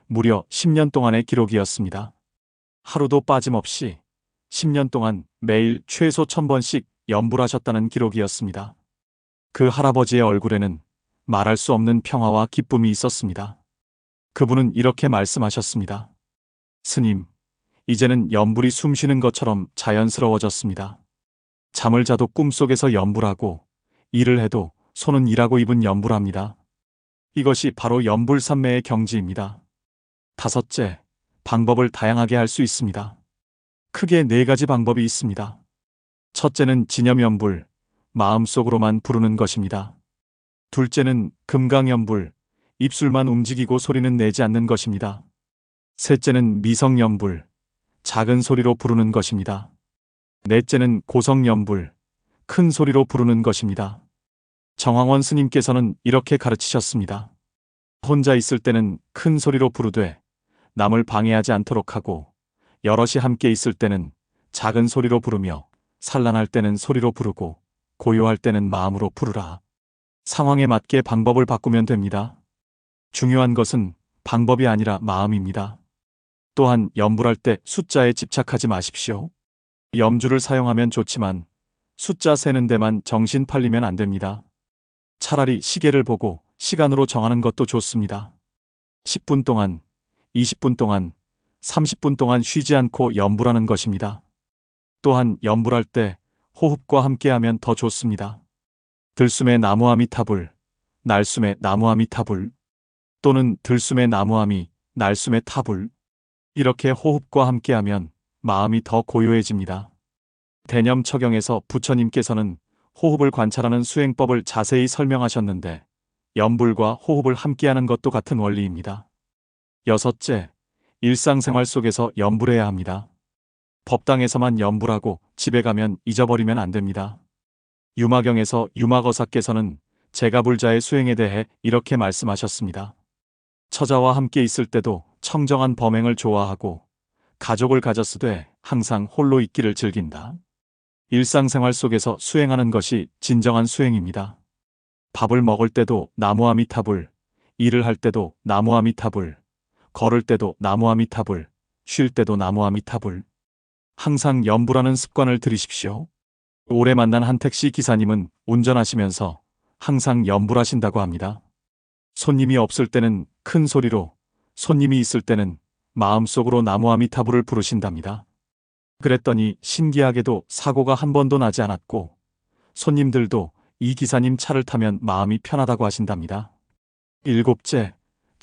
무려 10년 동안의 기록이었습니다. 하루도 빠짐없이 10년 동안 매일 최소 1000번씩 염불하셨다는 기록이었습니다. 그 할아버지의 얼굴에는 말할 수 없는 평화와 기쁨이 있었습니다. 그분은 이렇게 말씀하셨습니다. 스님, 이제는 염불이 숨쉬는 것처럼 자연스러워졌습니다. 잠을 자도 꿈속에서 염불하고 일을 해도 손은 일하고 입은 염불합니다. 이것이 바로 염불삼매의 경지입니다. 다섯째, 방법을 다양하게 할 수 있습니다. 크게 4가지 방법이 있습니다. 첫째는 진념염불, 마음속으로만 부르는 것입니다. 둘째는 금강염불, 입술만 움직이고 소리는 내지 않는 것입니다. 셋째는 미성염불, 작은 소리로 부르는 것입니다. 넷째는 고성염불, 큰 소리로 부르는 것입니다. 정황원 스님께서는 이렇게 가르치셨습니다. 혼자 있을 때는 큰 소리로 부르되 남을 방해하지 않도록 하고 여럿이 함께 있을 때는 작은 소리로 부르며 산란할 때는 소리로 부르고 고요할 때는 마음으로 부르라. 상황에 맞게 방법을 바꾸면 됩니다. 중요한 것은 방법이 아니라 마음입니다. 또한 염불할 때 숫자에 집착하지 마십시오. 염주를 사용하면 좋지만 숫자 세는 데만 정신 팔리면 안 됩니다. 차라리 시계를 보고 시간으로 정하는 것도 좋습니다. 10분 동안, 20분 동안, 30분 동안 쉬지 않고 염불하는 것입니다. 또한 염불할 때 호흡과 함께하면 더 좋습니다. 들숨의 나무아미타불, 날숨의 나무아미타불, 또는 들숨의 나무아미, 날숨의 타불. 이렇게 호흡과 함께하면 마음이 더 고요해집니다. 대념처경에서 부처님께서는 호흡을 관찰하는 수행법을 자세히 설명하셨는데 염불과 호흡을 함께하는 것도 같은 원리입니다. 여섯째, 일상생활 속에서 염불해야 합니다. 법당에서만 염불하고 집에 가면 잊어버리면 안 됩니다. 유마경에서 유마거사께서는 제가불자의 수행에 대해 이렇게 말씀하셨습니다. 처자와 함께 있을 때도 청정한 범행을 좋아하고 가족을 가졌으되 항상 홀로 있기를 즐긴다. 일상생활 속에서 수행하는 것이 진정한 수행입니다. 밥을 먹을 때도 나무아미타불, 일을 할 때도 나무아미타불, 걸을 때도 나무아미타불, 쉴 때도 나무아미타불. 항상 염불하는 습관을 들이십시오. 올해 만난 한 택시 기사님은 운전하시면서 항상 염불하신다고 합니다. 손님이 없을 때는 큰 소리로, 손님이 있을 때는 마음속으로 나무아미타불을 부르신답니다. 그랬더니 신기하게도 사고가 한 번도 나지 않았고 손님들도 이 기사님 차를 타면 마음이 편하다고 하신답니다. 일곱째,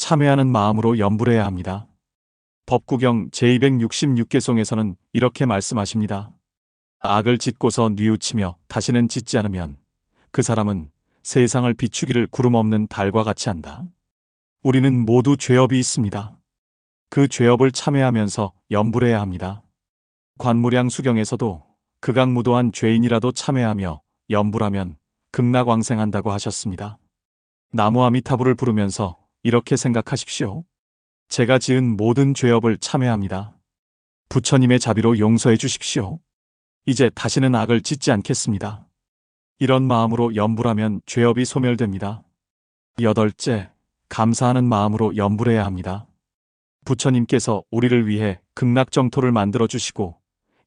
참회하는 마음으로 염불해야 합니다. 법구경 제266개송에서는 이렇게 말씀하십니다. 악을 짓고서 뉘우치며 다시는 짓지 않으면 그 사람은 세상을 비추기를 구름 없는 달과 같이 한다. 우리는 모두 죄업이 있습니다. 그 죄업을 참회하면서 염불해야 합니다. 관무량 수경에서도 극악무도한 죄인이라도 참회하며 염불하면 극락왕생한다고 하셨습니다. 나무아미타불을 부르면서 이렇게 생각하십시오. 제가 지은 모든 죄업을 참회합니다. 부처님의 자비로 용서해 주십시오. 이제 다시는 악을 짓지 않겠습니다. 이런 마음으로 염불하면 죄업이 소멸됩니다. 여덟째, 감사하는 마음으로 염불해야 합니다. 부처님께서 우리를 위해 극락정토를 만들어 주시고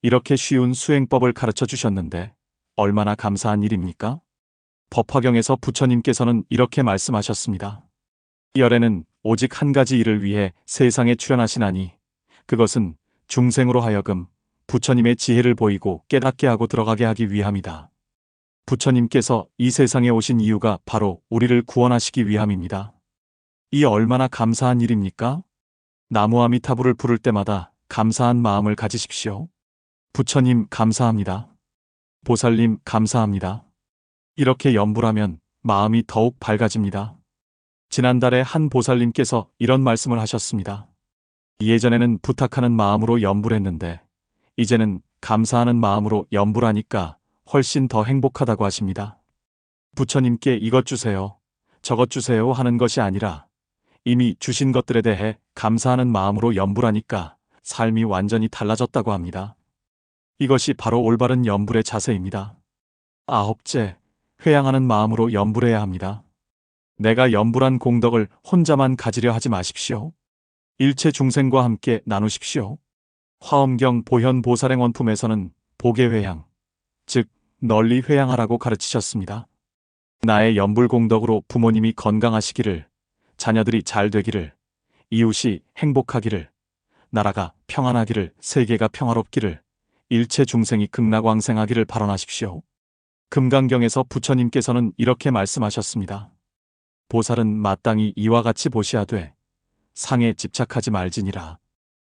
이렇게 쉬운 수행법을 가르쳐 주셨는데 얼마나 감사한 일입니까? 법화경에서 부처님께서는 이렇게 말씀하셨습니다. 열애는 오직 한 가지 일을 위해 세상에 출현하시나니 그것은 중생으로 하여금 부처님의 지혜를 보이고 깨닫게 하고 들어가게 하기 위함이다. 부처님께서 이 세상에 오신 이유가 바로 우리를 구원하시기 위함입니다. 이 얼마나 감사한 일입니까? 나무아미타불을 부를 때마다 감사한 마음을 가지십시오. 부처님 감사합니다. 보살님 감사합니다. 이렇게 염불하면 마음이 더욱 밝아집니다. 지난달에 한 보살님께서 이런 말씀을 하셨습니다. 예전에는 부탁하는 마음으로 염불했는데 이제는 감사하는 마음으로 염불하니까 훨씬 더 행복하다고 하십니다. 부처님께 이것 주세요, 저것 주세요 하는 것이 아니라 이미 주신 것들에 대해 감사하는 마음으로 염불하니까 삶이 완전히 달라졌다고 합니다. 이것이 바로 올바른 염불의 자세입니다. 아홉째, 회양하는 마음으로 염불해야 합니다. 내가 염불한 공덕을 혼자만 가지려 하지 마십시오. 일체 중생과 함께 나누십시오. 화엄경 보현보살행원품에서는 복의회양, 즉 널리 회양하라고 가르치셨습니다. 나의 염불 공덕으로 부모님이 건강하시기를, 자녀들이 잘 되기를, 이웃이 행복하기를, 나라가 평안하기를, 세계가 평화롭기를, 일체 중생이 극락왕생하기를 발언하십시오. 금강경에서 부처님께서는 이렇게 말씀하셨습니다. 보살은 마땅히 이와 같이 보시하되 상에 집착하지 말지니라.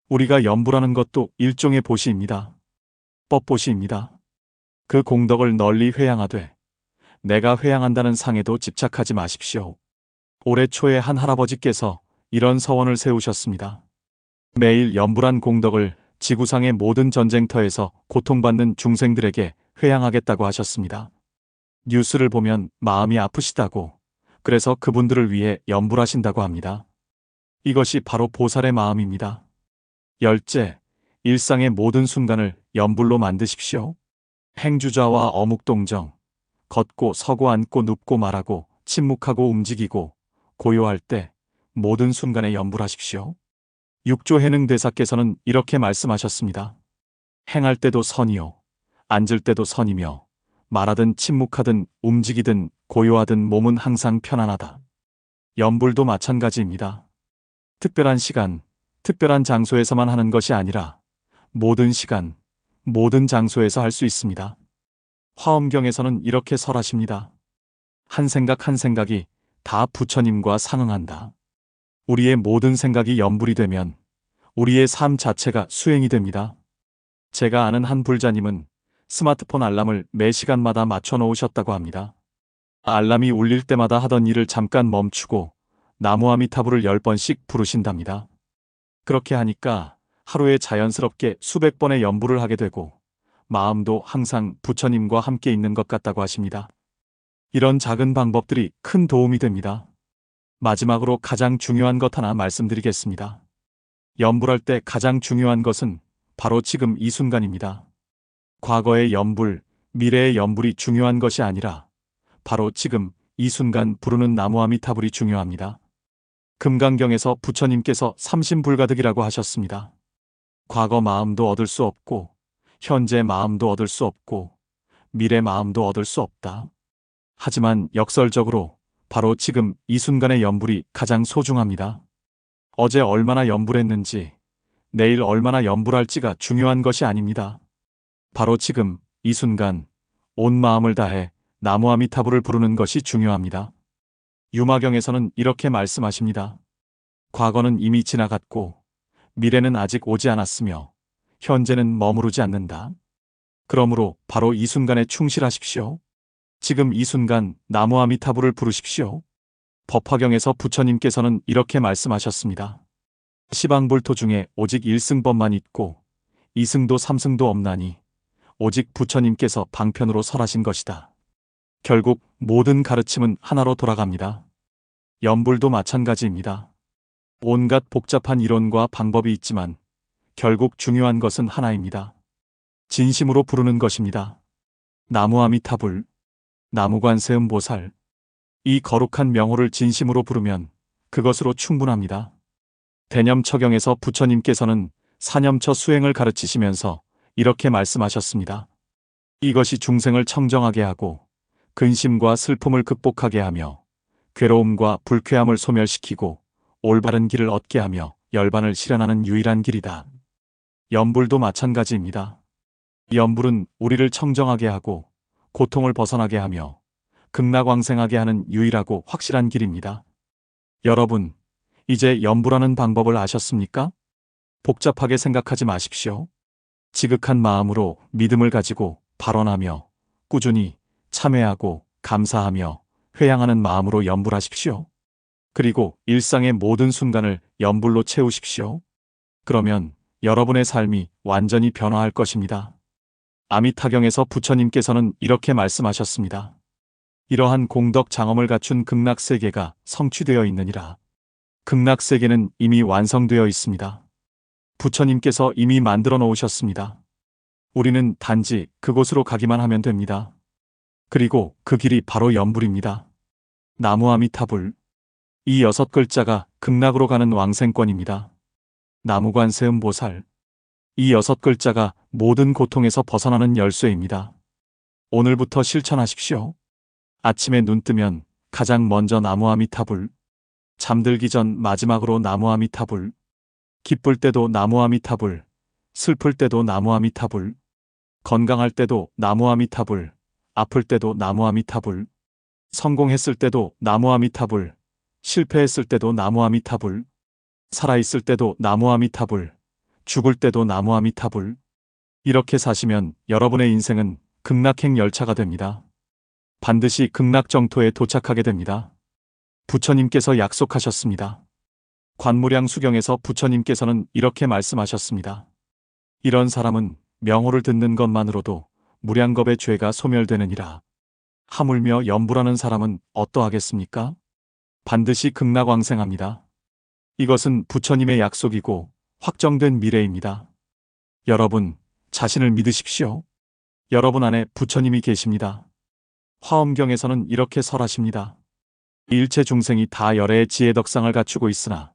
우리가 염불하는 것도 일종의 보시입니다. 법보시입니다. 그 공덕을 널리 회양하되 내가 회양한다는 상에도 집착하지 마십시오. 올해 초에 한 할아버지께서 이런 서원을 세우셨습니다. 매일 염불한 공덕을 지구상의 모든 전쟁터에서 고통받는 중생들에게 회양하겠다고 하셨습니다. 뉴스를 보면 마음이 아프시다고, 그래서 그분들을 위해 염불하신다고 합니다. 이것이 바로 보살의 마음입니다. 열째, 일상의 모든 순간을 염불로 만드십시오. 행주좌와 어묵동정, 걷고 서고 앉고 눕고 말하고 침묵하고 움직이고 고요할 때 모든 순간에 염불하십시오. 육조해능대사께서는 이렇게 말씀하셨습니다. 행할 때도 선이요, 앉을 때도 선이며 말하든 침묵하든 움직이든 고요하든 몸은 항상 편안하다. 염불도 마찬가지입니다. 특별한 시간, 특별한 장소에서만 하는 것이 아니라 모든 시간, 모든 장소에서 할 수 있습니다. 화엄경에서는 이렇게 설하십니다. 한 생각 한 생각이 다 부처님과 상응한다. 우리의 모든 생각이 염불이 되면 우리의 삶 자체가 수행이 됩니다. 제가 아는 한 불자님은 스마트폰 알람을 매 시간마다 맞춰 놓으셨다고 합니다. 알람이 울릴 때마다 하던 일을 잠깐 멈추고 나무아미타불을 10번씩 부르신답니다. 그렇게 하니까 하루에 자연스럽게 수백 번의 염불을 하게 되고 마음도 항상 부처님과 함께 있는 것 같다고 하십니다. 이런 작은 방법들이 큰 도움이 됩니다. 마지막으로 가장 중요한 것 하나 말씀드리겠습니다. 염불할 때 가장 중요한 것은 바로 지금 이 순간입니다. 과거의 염불, 미래의 염불이 중요한 것이 아니라 바로 지금 이 순간 부르는 나무아미타불이 중요합니다. 금강경에서 부처님께서 삼신불가득이라고 하셨습니다. 과거 마음도 얻을 수 없고 현재 마음도 얻을 수 없고 미래 마음도 얻을 수 없다. 하지만 역설적으로 바로 지금 이 순간의 염불이 가장 소중합니다. 어제 얼마나 염불했는지, 내일 얼마나 염불할지가 중요한 것이 아닙니다. 바로 지금 이 순간 온 마음을 다해 나무아미타불을 부르는 것이 중요합니다. 유마경에서는 이렇게 말씀하십니다. 과거는 이미 지나갔고 미래는 아직 오지 않았으며 현재는 머무르지 않는다. 그러므로 바로 이 순간에 충실하십시오. 지금 이 순간 나무 아미타불을 부르십시오. 법화경에서 부처님께서는 이렇게 말씀하셨습니다. 시방불토 중에 오직 1승법만 있고 2승도 3승도 없나니 오직 부처님께서 방편으로 설하신 것이다. 결국 모든 가르침은 하나로 돌아갑니다. 연불도 마찬가지입니다. 온갖 복잡한 이론과 방법이 있지만 결국 중요한 것은 하나입니다. 진심으로 부르는 것입니다. 나무 아미타불, 나무관세음보살. 이 거룩한 명호를 진심으로 부르면 그것으로 충분합니다. 대념처경에서 부처님께서는 사념처 수행을 가르치시면서 이렇게 말씀하셨습니다. 이것이 중생을 청정하게 하고 근심과 슬픔을 극복하게 하며 괴로움과 불쾌함을 소멸시키고 올바른 길을 얻게 하며 열반을 실현하는 유일한 길이다. 연불도 마찬가지입니다. 연불은 우리를 청정하게 하고 고통을 벗어나게 하며 극락왕생하게 하는 유일하고 확실한 길입니다. 여러분, 이제 연불하는 방법을 아셨습니까? 복잡하게 생각하지 마십시오. 지극한 마음으로 믿음을 가지고 발언하며 꾸준히 참회하고 감사하며 회양하는 마음으로 연불하십시오. 그리고 일상의 모든 순간을 연불로 채우십시오. 그러면 여러분의 삶이 완전히 변화할 것입니다. 아미타경에서 부처님께서는 이렇게 말씀하셨습니다. 이러한 공덕 장엄을 갖춘 극락세계가 성취되어 있느니라. 극락세계는 이미 완성되어 있습니다. 부처님께서 이미 만들어 놓으셨습니다. 우리는 단지 그곳으로 가기만 하면 됩니다. 그리고 그 길이 바로 연불입니다. 나무 아미타불. 이 6글자가 극락으로 가는 왕생권입니다. 나무관세음보살. 이 6글자가 모든 고통에서 벗어나는 열쇠입니다. 오늘부터 실천하십시오. 아침에 눈 뜨면 가장 먼저 나무 아미타불. 잠들기 전 마지막으로 나무 아미타불. 기쁠 때도 나무 아미타불. 슬플 때도 나무 아미타불. 건강할 때도 나무 아미타불. 아플 때도 나무 아미타불. 성공했을 때도 나무 아미타불. 실패했을 때도 나무 아미타불. 살아있을 때도 나무 아미타불. 죽을 때도 나무 아미타불. 이렇게 사시면 여러분의 인생은 극락행 열차가 됩니다. 반드시 극락정토에 도착하게 됩니다. 부처님께서 약속하셨습니다. 관무량 수경에서 부처님께서는 이렇게 말씀하셨습니다. 이런 사람은 명호를 듣는 것만으로도 무량겁의 죄가 소멸되느니라. 하물며 연불하는 사람은 어떠하겠습니까? 반드시 극락왕생합니다. 이것은 부처님의 약속이고 확정된 미래입니다. 여러분, 자신을 믿으십시오. 여러분 안에 부처님이 계십니다. 화엄경에서는 이렇게 설하십니다. 일체 중생이 다 열애의 지혜덕상을 갖추고 있으나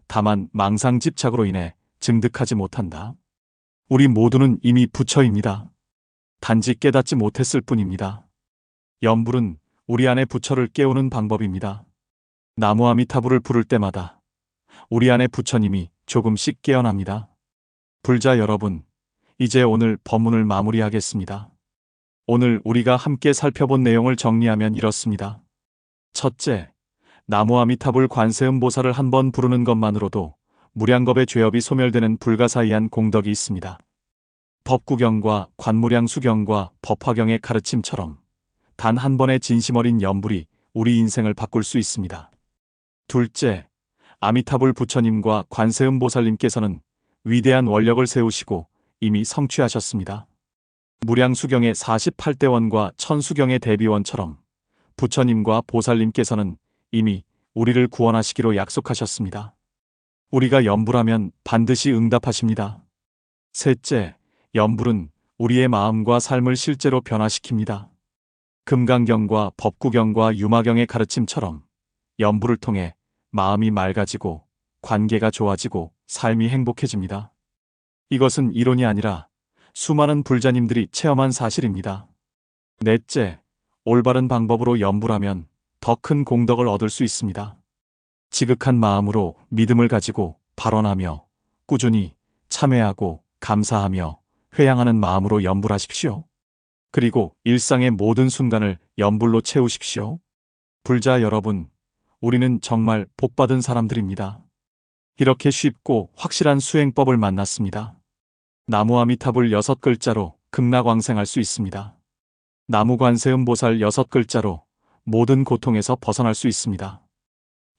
다만 망상집착으로 인해 증득하지 못한다. 우리 모두는 이미 부처입니다. 단지 깨닫지 못했을 뿐입니다. 연불은 우리 안에 부처를 깨우는 방법입니다. 나무 아미타불을 부를 때마다 우리 안에 부처님이 조금씩 깨어납니다. 불자 여러분, 이제 오늘 법문을 마무리하겠습니다. 오늘 우리가 함께 살펴본 내용을 정리하면 이렇습니다. 첫째, 나무 아미타불 관세음보살을 한 번 부르는 것만으로도 무량겁의 죄업이 소멸되는 불가사의한 공덕이 있습니다. 법구경과 관무량 수경과 법화경의 가르침처럼 단 한 번의 진심 어린 연불이 우리 인생을 바꿀 수 있습니다. 둘째, 아미타불 부처님과 관세음보살님께서는 위대한 원력을 세우시고 이미 성취하셨습니다. 무량수경의 48대원과 천수경의 대비원처럼 부처님과 보살님께서는 이미 우리를 구원하시기로 약속하셨습니다. 우리가 연불하면 반드시 응답하십니다. 셋째, 연불은 우리의 마음과 삶을 실제로 변화시킵니다. 금강경과 법구경과 유마경의 가르침처럼 연불을 통해 마음이 맑아지고 관계가 좋아지고 삶이 행복해집니다. 이것은 이론이 아니라 수많은 불자님들이 체험한 사실입니다. 넷째, 올바른 방법으로 연불하면 더 큰 공덕을 얻을 수 있습니다. 지극한 마음으로 믿음을 가지고 발언하며 꾸준히 참회하고 감사하며 회양하는 마음으로 연불하십시오. 그리고 일상의 모든 순간을 연불로 채우십시오. 불자 여러분, 우리는 정말 복받은 사람들입니다. 이렇게 쉽고 확실한 수행법을 만났습니다. 나무 아미타불 6글자로 극락왕생할 수 있습니다. 나무 관세음보살 6글자로 모든 고통에서 벗어날 수 있습니다.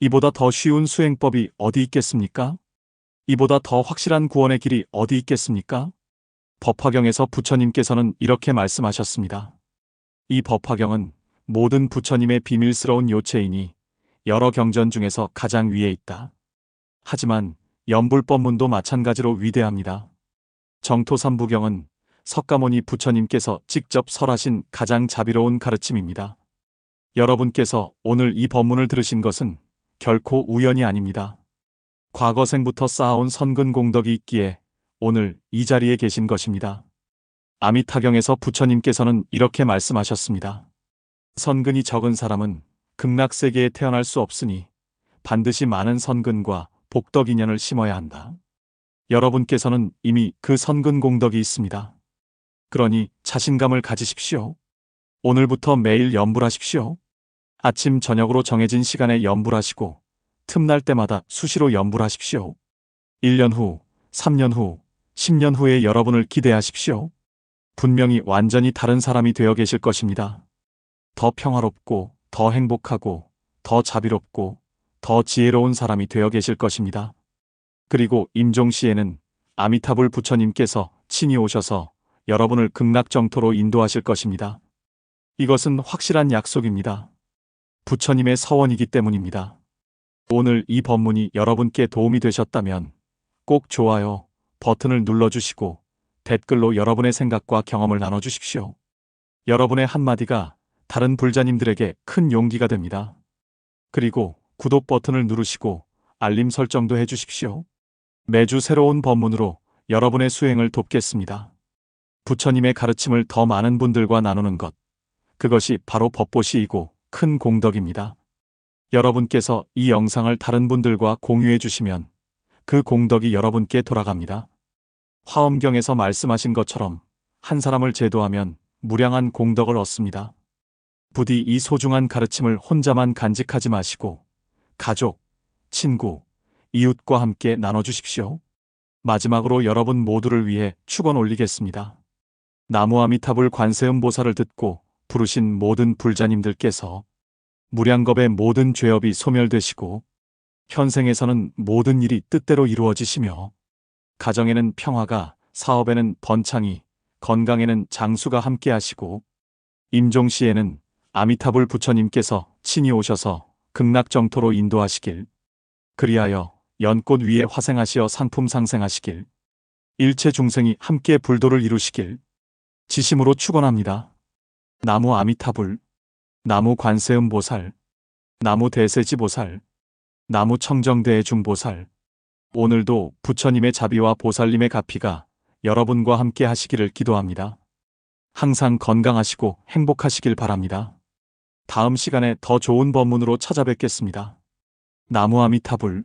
이보다 더 쉬운 수행법이 어디 있겠습니까? 이보다 더 확실한 구원의 길이 어디 있겠습니까? 법화경에서 부처님께서는 이렇게 말씀하셨습니다. 이 법화경은 모든 부처님의 비밀스러운 요체이니 여러 경전 중에서 가장 위에 있다. 하지만 연불법문도 마찬가지로 위대합니다. 정토삼부경은 석가모니 부처님께서 직접 설하신 가장 자비로운 가르침입니다. 여러분께서 오늘 이 법문을 들으신 것은 결코 우연이 아닙니다. 과거생부터 쌓아온 선근 공덕이 있기에 오늘 이 자리에 계신 것입니다. 아미타경에서 부처님께서는 이렇게 말씀하셨습니다. 선근이 적은 사람은 극락세계에 태어날 수 없으니 반드시 많은 선근과 복덕 인연을 심어야 한다. 여러분께서는 이미 그 선근 공덕이 있습니다. 그러니 자신감을 가지십시오. 오늘부터 매일 염불하십시오. 아침 저녁으로 정해진 시간에 염불하시고 틈날 때마다 수시로 염불하십시오. 1년 후, 3년 후, 10년 후에 여러분을 기대하십시오. 분명히 완전히 다른 사람이 되어 계실 것입니다. 더 평화롭고, 더 행복하고, 더 자비롭고, 더 지혜로운 사람이 되어 계실 것입니다. 그리고 임종시에는 아미타불 부처님께서 친히 오셔서 여러분을 극락정토로 인도하실 것입니다. 이것은 확실한 약속입니다. 부처님의 서원이기 때문입니다. 오늘 이 법문이 여러분께 도움이 되셨다면 꼭 좋아요 버튼을 눌러주시고 댓글로 여러분의 생각과 경험을 나눠주십시오. 여러분의 한마디가 다른 불자님들에게 큰 용기가 됩니다. 그리고 구독 버튼을 누르시고 알림 설정도 해주십시오. 매주 새로운 법문으로 여러분의 수행을 돕겠습니다. 부처님의 가르침을 더 많은 분들과 나누는 것, 그것이 바로 법보시이고 큰 공덕입니다. 여러분께서 이 영상을 다른 분들과 공유해 주시면 그 공덕이 여러분께 돌아갑니다. 화엄경에서 말씀하신 것처럼 한 사람을 제도하면 무량한 공덕을 얻습니다. 부디 이 소중한 가르침을 혼자만 간직하지 마시고 가족, 친구, 이웃과 함께 나눠주십시오. 마지막으로 여러분 모두를 위해 축원 올리겠습니다. 나무 아미타불 관세음보살을 듣고 부르신 모든 불자님들께서 무량겁의 모든 죄업이 소멸되시고 현생에서는 모든 일이 뜻대로 이루어지시며 가정에는 평화가, 사업에는 번창이, 건강에는 장수가 함께하시고 임종시에는 아미타불 부처님께서 친히 오셔서 극락정토로 인도하시길, 그리하여 연꽃 위에 화생하시어 상품 상생하시길, 일체 중생이 함께 불도를 이루시길 지심으로 축원합니다. 나무 아미타불, 나무 관세음보살, 나무 대세지보살, 나무 청정대중보살, 오늘도 부처님의 자비와 보살님의 가피가 여러분과 함께 하시기를 기도합니다. 항상 건강하시고 행복하시길 바랍니다. 다음 시간에 더 좋은 법문으로 찾아뵙겠습니다. 나무 아미타불.